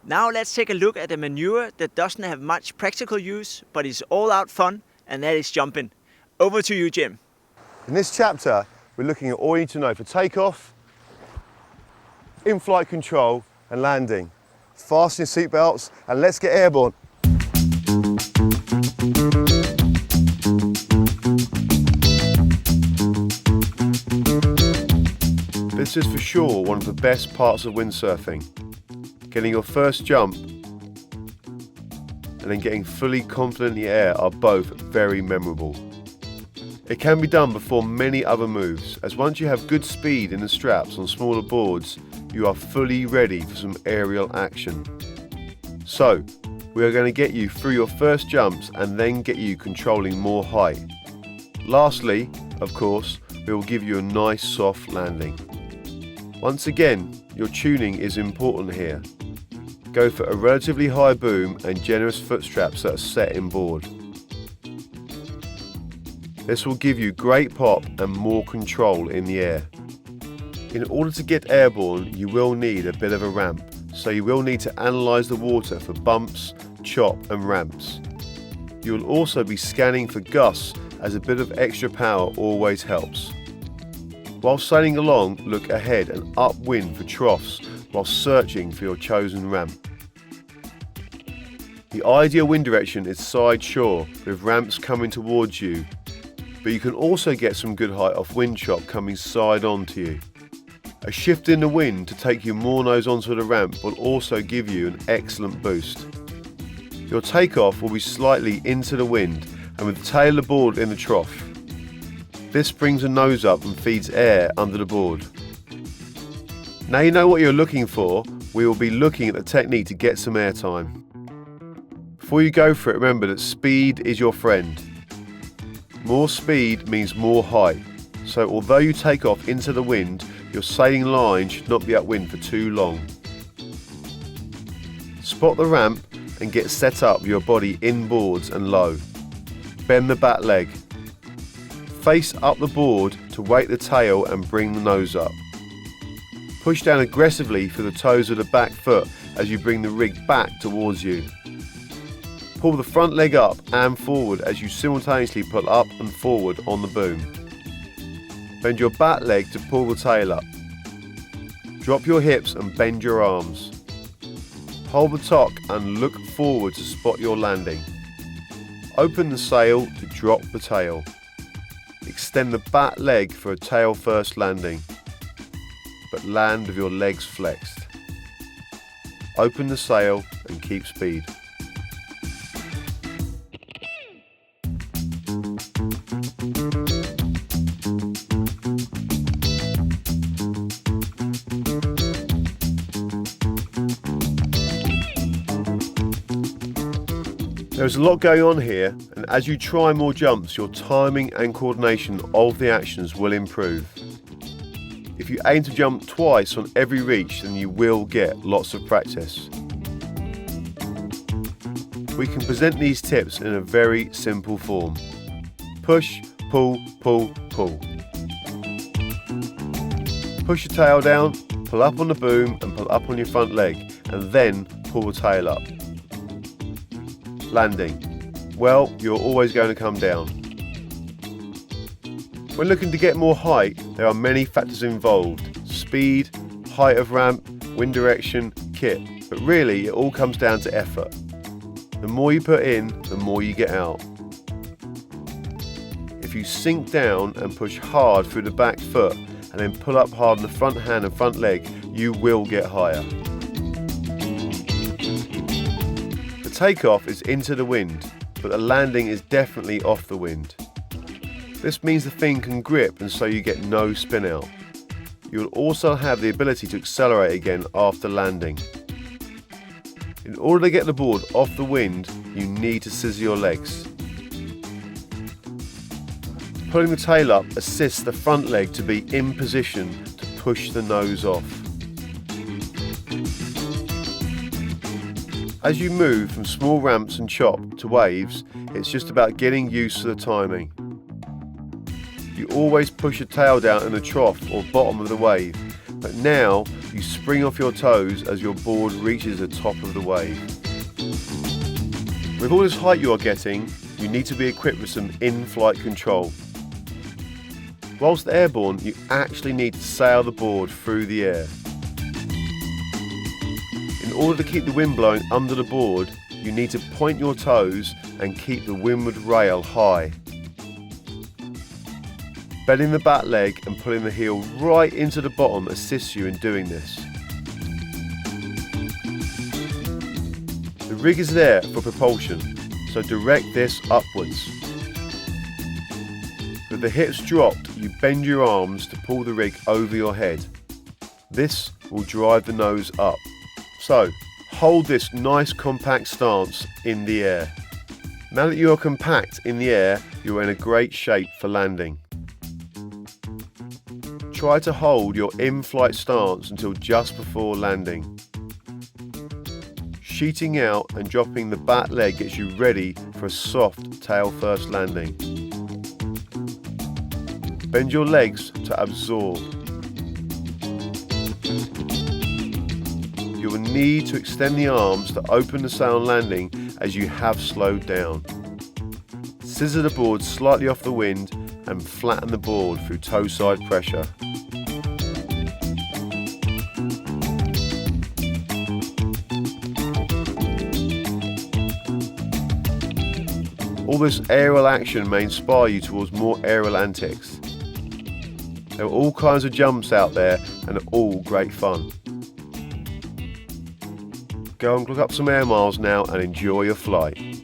Now let's take a look at a maneuver that doesn't have much practical use, but is all out fun, and that is jumping. Over to you, Jim. In this chapter, we're looking at all you need to know for takeoff, in-flight control and landing. Fasten your seatbelts and let's get airborne. This is for sure one of the best parts of windsurfing. Getting your first jump and then getting fully confident in the air are both very memorable. It can be done before many other moves, as once you have good speed in the straps on smaller boards, you are fully ready for some aerial action. So, we are going to get you through your first jumps and then get you controlling more height. Lastly, of course, we will give you a nice soft landing. Once again, your tuning is important here. Go for a relatively high boom and generous foot straps that are set inboard. This will give you great pop and more control in the air. In order to get airborne, you will need a bit of a ramp, so you will need to analyse the water for bumps, chop and ramps. You will also be scanning for gusts, as a bit of extra power always helps. While sailing along, look ahead and upwind for troughs while searching for your chosen ramp. The ideal wind direction is side shore with ramps coming towards you, but you can also get some good height off wind chop coming side on to you. A shift in the wind to take you more nose onto the ramp will also give you an excellent boost. Your takeoff will be slightly into the wind and with the tail of the board in the trough. This brings the nose up and feeds air under the board. Now you know what you're looking for, we will be looking at the technique to get some airtime. Before you go for it, remember that speed is your friend. More speed means more height, so although you take off into the wind, your sailing line should not be upwind for too long. Spot the ramp and get set up with your body inboards and low. Bend the back leg. Face up the board to weight the tail and bring the nose up. Push down aggressively through the toes of the back foot as you bring the rig back towards you. Pull the front leg up and forward as you simultaneously pull up and forward on the boom. Bend your back leg to pull the tail up. Drop your hips and bend your arms. Hold the tock and look forward to spot your landing. Open the sail to drop the tail. Extend the back leg for a tail first landing, but land with your legs flexed. Open the sail and keep speed. There's a lot going on here, and as you try more jumps, your timing and coordination of the actions will improve. If you aim to jump twice on every reach, then you will get lots of practice. We can present these tips in a very simple form. Push, pull, pull, pull. Push your tail down, pull up on the boom and pull up on your front leg, and then pull the tail up. Landing. Well, you're always going to come down. When looking to get more height, there are many factors involved. Speed, height of ramp, wind direction, kit. But really, it all comes down to effort. The more you put in, the more you get out. If you sink down and push hard through the back foot and then pull up hard on the front hand and front leg, you will get higher. The takeoff is into the wind, but the landing is definitely off the wind. This means the thing can grip and so you get no spin out. You will also have the ability to accelerate again after landing. In order to get the board off the wind, you need to scissor your legs. Pulling the tail up assists the front leg to be in position to push the nose off. As you move from small ramps and chop to waves, it's just about getting used to the timing. You always push your tail down in the trough or bottom of the wave, but now You spring off your toes as your board reaches the top of the wave. With all this height you are getting, you need to be equipped with some in-flight control. Whilst airborne, you actually need to sail the board through the air. In order to keep the wind blowing under the board, you need to point your toes and keep the windward rail high. Bending the back leg and pulling the heel right into the bottom assists you in doing this. The rig is there for propulsion, so direct this upwards. With the hips dropped, you bend your arms to pull the rig over your head. This will drive the nose up. So, hold this nice compact stance in the air. Now that you are compact in the air, you are in a great shape for landing. Try to hold your in-flight stance until just before landing. Sheeting out and dropping the back leg gets you ready for a soft tail-first landing. Bend your legs to absorb. You will need to extend the arms to open the sail landing as you have slowed down. Scissor the board slightly off the wind and flatten the board through toe side pressure. All this aerial action may inspire you towards more aerial antics. There are all kinds of jumps out there and are all great fun. Go and look up some air miles now and enjoy your flight.